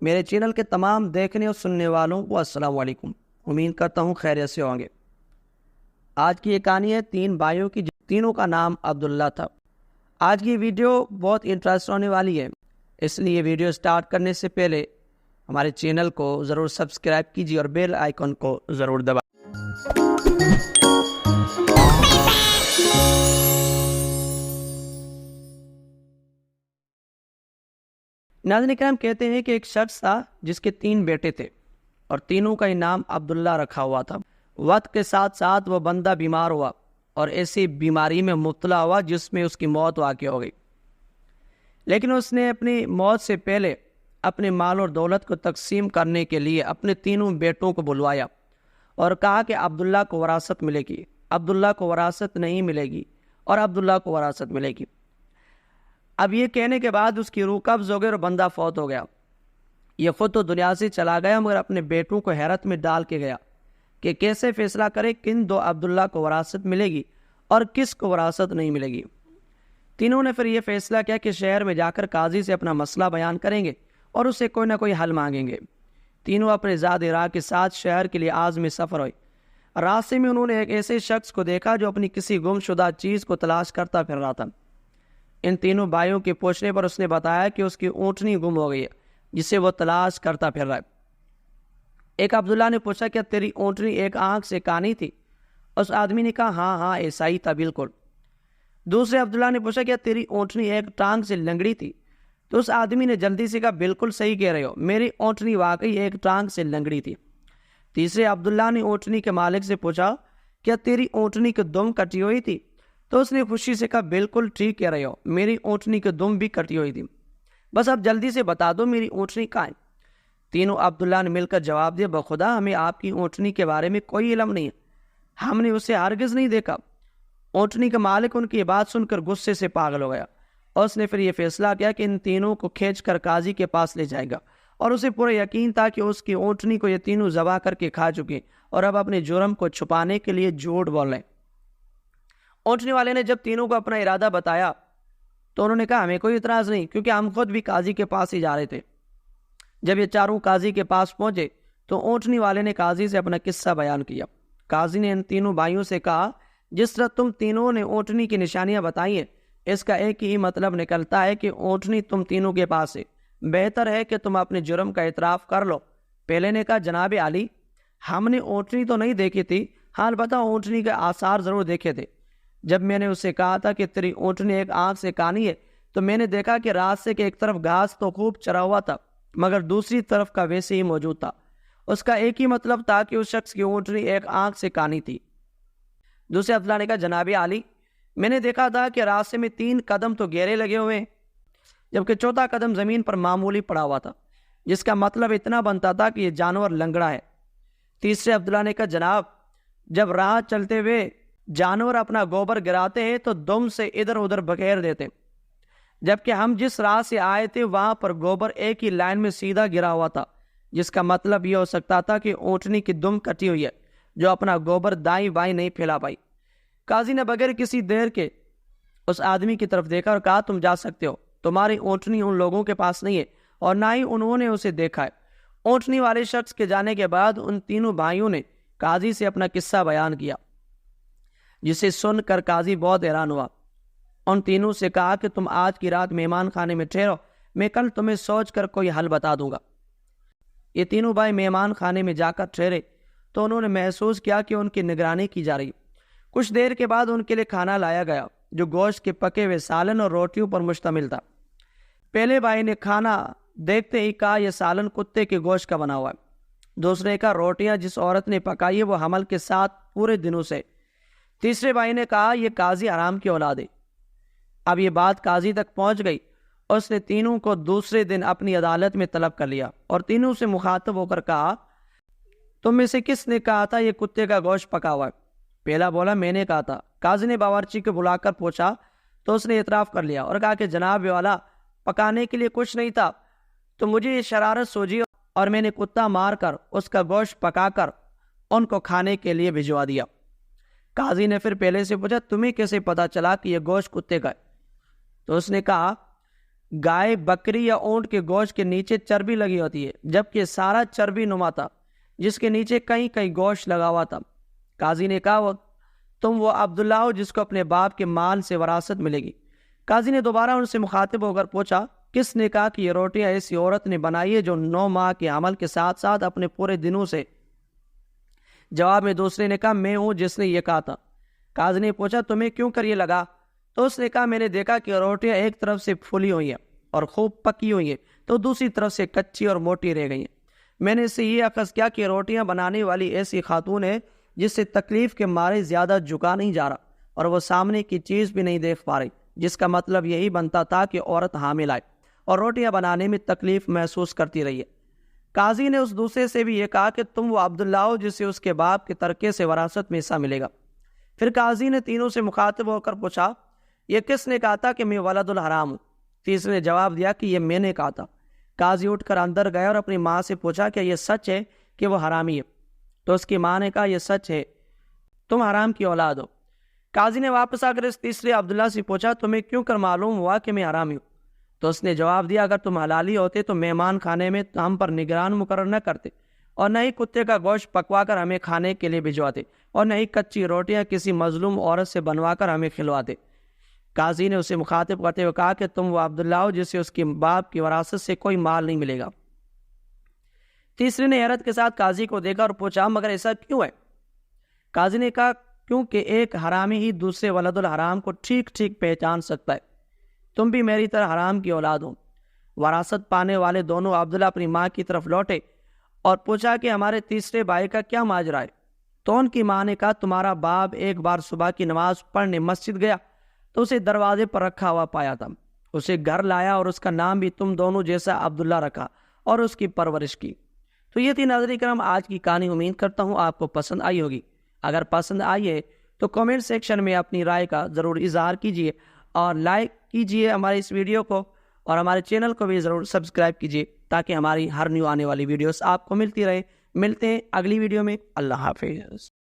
میرے چینل کے تمام دیکھنے اور سننے والوں کو السلام علیکم۔ امید کرتا ہوں خیریت سے ہوں گے۔ آج کی یہ کہانی ہے تین بھائیوں کی، تینوں کا نام عبداللہ تھا۔ آج کی ویڈیو بہت انٹرسٹ ہونے والی ہے، اس لیے ویڈیو سٹارٹ کرنے سے پہلے ہمارے چینل کو ضرور سبسکرائب کیجیے اور بیل آئیکن کو ضرور دبائیں۔ ناظرین کرام، کہتے ہیں کہ ایک شخص تھا جس کے تین بیٹے تھے اور تینوں کا نام عبداللہ رکھا ہوا تھا۔ وقت کے ساتھ ساتھ وہ بندہ بیمار ہوا اور ایسی بیماری میں مبتلا ہوا جس میں اس کی موت واقع ہو گئی، لیکن اس نے اپنی موت سے پہلے اپنے مال اور دولت کو تقسیم کرنے کے لیے اپنے تینوں بیٹوں کو بلوایا اور کہا کہ عبداللہ کو وراثت ملے گی، عبداللہ کو وراثت نہیں ملے گی اور عبداللہ کو وراثت ملے گی۔ اب یہ کہنے کے بعد اس کی روح قبض ہو گئی اور بندہ فوت ہو گیا۔ یہ خود تو دنیا سے چلا گیا مگر اپنے بیٹوں کو حیرت میں ڈال کے گیا کہ کیسے فیصلہ کرے کن دو عبداللہ کو وراثت ملے گی اور کس کو وراثت نہیں ملے گی۔ تینوں نے پھر یہ فیصلہ کیا کہ شہر میں جا کر قاضی سے اپنا مسئلہ بیان کریں گے اور اسے کوئی نہ کوئی حل مانگیں گے۔ تینوں اپنے زاد راہ کے ساتھ شہر کے لیے عازم سفر ہوئے۔ راستے میں انہوں نے ایک ایسے شخص کو دیکھا جو اپنی کسی گم شدہ چیز کو تلاش کرتا پھر رہا تھا۔ ان تینوں بھائیوں کے پوچھنے پر اس نے بتایا کہ اس کی اونٹنی گم ہو گئی ہے جسے وہ تلاش کرتا پھر رہا ہے۔ ایک عبداللہ نے پوچھا کہ تیری اونٹنی ایک آنکھ سے کانی تھی؟ اس آدمی نے کہا ہاں ایسا ہی تھا بالکل۔ دوسرے عبداللہ نے پوچھا کہ تیری اونٹنی ایک ٹانگ سے لنگڑی تھی؟ تو اس آدمی نے جلدی سے کہا بالکل صحیح کہہ رہے ہو، میری اونٹنی واقعی ایک ٹانگ سے لنگڑی تھی۔ تیسرے عبداللہ نے اونٹنی کے مالک سے پوچھا کیا تیری اونٹنی کی دم کٹی ہوئی تھی؟ تو اس نے خوشی سے کہا بالکل ٹھیک کہہ رہے ہو، میری اونٹنی کی دم بھی کٹی ہوئی تھی، بس اب جلدی سے بتا دو میری اونٹنی کہاں ہے؟ تینوں عبداللہ نے مل کر جواب دیا بخدا ہمیں آپ کی اونٹنی کے بارے میں کوئی علم نہیں ہے، ہم نے اسے ہرگز نہیں دیکھا۔ اونٹنی کا مالک ان کی بات سن کر غصے سے پاگل ہو گیا اور اس نے پھر یہ فیصلہ کیا کہ ان تینوں کو کھینچ کر قاضی کے پاس لے جائے گا، اور اسے پورا یقین تھا کہ اس کی اونٹنی کو یہ تینوں ذبح کر کے کھا چکے اور اب اپنے جرم کو چھپانے کے لیے جھوٹ بول رہے۔ اونٹنی والے نے جب تینوں کو اپنا ارادہ بتایا تو انہوں نے کہا ہمیں کوئی اعتراض نہیں، کیونکہ ہم خود بھی قاضی کے پاس ہی جا رہے تھے۔ جب یہ چاروں قاضی کے پاس پہنچے تو اونٹنی والے نے قاضی سے اپنا قصہ بیان کیا۔ قاضی نے ان تینوں بھائیوں سے کہا جس طرح تم تینوں نے اونٹنی کی نشانیاں بتائی ہیں اس کا ایک ہی مطلب نکلتا ہے کہ اونٹنی تم تینوں کے پاس ہے، بہتر ہے کہ تم اپنے جرم کا اعتراف کر لو۔ پہلے نے کہا جناب علی ہم نے اونٹنی تو نہیں دیکھی تھی، ہاں البتہ اونٹنی کے آثار ضرور دیکھے تھے۔ جب میں نے اسے کہا تھا کہ تیری اونٹنی ایک آنکھ سے کانی ہے تو میں نے دیکھا کہ راستے کے ایک طرف گھاس تو خوب چرا ہوا تھا مگر دوسری طرف کا ویسے ہی موجود تھا۔ اس کا ایک ہی مطلب تھا کہ اس شخص کی اونٹنی ایک آنکھ سے کانی تھی۔ دوسرے عبداللہ نے کہا جناب علی میں نے دیکھا تھا کہ راستے میں 3 قدم تو گہرے لگے ہوئے ہیں جبکہ چوتھا قدم زمین پر معمولی پڑا ہوا تھا، جس کا مطلب اتنا بنتا تھا کہ یہ جانور لنگڑا ہے۔ تیسرے عبداللہ نے کہا جناب جب راہ چلتے ہوئے جانور اپنا گوبر گراتے ہیں تو دم سے ادھر ادھر بکھیر دیتے، جبکہ ہم جس راہ سے آئے تھے وہاں پر گوبر ایک ہی لائن میں سیدھا گرا ہوا تھا، جس کا مطلب یہ ہو سکتا تھا کہ اونٹنی کی دم کٹی ہوئی ہے جو اپنا گوبر دائیں بائیں نہیں پھیلا پائی۔ قاضی نے بغیر کسی دیر کے اس آدمی کی طرف دیکھا اور کہا تم جا سکتے ہو، تمہاری اونٹنی ان لوگوں کے پاس نہیں ہے اور نہ ہی انہوں نے اسے دیکھا ہے۔ اونٹنی والے شخص کے جانے کے بعد ان تینوں بھائیوں نے قاضی سے اپنا قصہ بیان کیا، جسے سن کر قاضی بہت حیران ہوا۔ ان تینوں سے کہا کہ تم آج کی رات مہمان خانے میں ٹھہرو، میں کل تمہیں سوچ کر کوئی حل بتا دوں گا۔ یہ تینوں بھائی مہمان خانے میں جا کر ٹھہرے تو انہوں نے محسوس کیا کہ ان کی نگرانی کی جا رہی۔ کچھ دیر کے بعد ان کے لیے کھانا لایا گیا جو گوشت کے پکے ہوئے سالن اور روٹیوں پر مشتمل تھا۔ پہلے بھائی نے کھانا دیکھتے ہی کہا یہ سالن کتے کے گوشت کا بنا ہوا ہے۔ دوسرے کا روٹیاں جس عورت نے پکائی ہے وہ حمل کے ساتھ پورے دنوں سے۔ تیسرے بھائی نے کہا یہ قاضی حرام کی اولاد ہے۔ اب یہ بات قاضی تک پہنچ گئی، اس نے تینوں کو دوسرے دن اپنی عدالت میں طلب کر لیا اور تینوں سے مخاطب ہو کر کہا تم میں سے کس نے کہا تھا یہ کتے کا گوشت پکا ہوا ہے؟ پہلا بولا میں نے کہا تھا۔ قاضی نے باورچی کو بلا کر پوچھا تو اس نے اعتراف کر لیا اور کہا کہ جناب والا پکانے کے لیے کچھ نہیں تھا تو مجھے یہ شرارت سوجی اور میں نے کتا مار کر اس کا گوشت پکا کر ان کو کھانے کے لیے بھجوا دیا۔ قاضی نے پھر پہلے سے پوچھا تمہیں کیسے پتا چلا کہ یہ گوشت کتے کا ہے؟ تو اس نے کہا گائے، بکری یا اونٹ کے گوشت کے نیچے چربی لگی ہوتی ہے، جبکہ سارا چربی نما تھا جس کے نیچے کہیں کہیں گوشت لگا ہوا تھا۔ قاضی نے کہا تم وہ عبداللہ ہو جس کو اپنے باپ کے مال سے وراثت ملے گی۔ قاضی نے دوبارہ ان سے مخاطب ہو کر پوچھا کس نے کہا کہ یہ روٹیاں ایسی عورت نے بنائی ہے جو 9 ماہ کے عمل کے ساتھ ساتھ اپنے پورے دنوں سے؟ جواب میں دوسرے نے کہا میں ہوں جس نے یہ کہا تھا۔ قاضی نے پوچھا تمہیں کیوں کر یہ لگا؟ تو اس نے کہا میں نے دیکھا کہ روٹیاں ایک طرف سے پھولی ہوئی ہیں اور خوب پکی ہوئی ہیں تو دوسری طرف سے کچی اور موٹی رہ گئی ہیں۔ میں نے اس سے یہ اخذ کیا کہ روٹیاں بنانے والی ایسی خاتون ہے جس سے تکلیف کے مارے زیادہ جھکا نہیں جا رہا اور وہ سامنے کی چیز بھی نہیں دیکھ پا رہی، جس کا مطلب یہی بنتا تھا کہ عورت حامل آئے اور روٹیاں بنانے میں تکلیف محسوس کرتی رہی ہے۔ قاضی نے اس دوسرے سے بھی یہ کہا کہ تم وہ عبداللہ ہو جسے اس کے باپ کے ترکے سے وراثت میں حصہ ملے گا۔ پھر قاضی نے تینوں سے مخاطب ہو کر پوچھا یہ کس نے کہا تھا کہ میں ولد الحرام ہوں؟ تیسرے نے جواب دیا کہ یہ میں نے کہا تھا۔ قاضی اٹھ کر اندر گئے اور اپنی ماں سے پوچھا کہ یہ سچ ہے کہ وہ حرامی ہے؟ تو اس کی ماں نے کہا یہ سچ ہے، تم حرام کی اولاد ہو۔ قاضی نے واپس آ کر اس تیسرے عبداللہ سے پوچھا تمہیں کیوں کر معلوم ہوا کہ میں حرامی ہوں؟ تو اس نے جواب دیا اگر تم حلالی ہوتے تو مہمان خانے میں ہم پر نگران مقرر نہ کرتے اور نہ ہی کتے کا گوشت پکوا کر ہمیں کھانے کے لیے بھجواتے اور نہ ہی کچی روٹیاں کسی مظلوم عورت سے بنوا کر ہمیں کھلواتے۔ قاضی نے اسے مخاطب کرتے ہوئے کہا کہ تم وہ عبداللہ ہو جسے اس کے باپ کی وراثت سے کوئی مال نہیں ملے گا۔ تیسرے نے حیرت کے ساتھ قاضی کو دیکھا اور پوچھا مگر ایسا کیوں ہے؟ قاضی نے کہا کیونکہ ایک حرامی ہی دوسرے ولد الحرام کو ٹھیک ٹھیک پہچان سکتا ہے۔ تم بھی میری طرح حرام کی اولاد ہو۔ وراثت پانے والے دونوں عبداللہ اپنی ماں کی طرف لوٹے اور پوچھا کہ ہمارے تیسرے بھائی کا کیا ماجرا ہے؟ تو ان کی ماں نے کہا تمہارا باپ ایک بار صبح کی نماز پڑھنے مسجد گیا تو اسے دروازے پر رکھا ہوا پایا تھا، اسے گھر لایا اور اس کا نام بھی تم دونوں جیسا عبداللہ رکھا اور اس کی پرورش کی۔ تو یہ تھی ناظرین کرام آج کی کہانی، امید کرتا ہوں آپ کو پسند آئی ہوگی۔ اگر پسند آئی ہے تو کامنٹ سیکشن میں اپنی رائے کا ضرور اظہار کیجیے اور لائک کیجیے ہمارے اس ویڈیو کو اور ہمارے چینل کو بھی ضرور سبسکرائب کیجیے تاکہ ہماری ہر نیو آنے والی ویڈیوز آپ کو ملتی رہے۔ ملتے ہیں اگلی ویڈیو میں، اللہ حافظ۔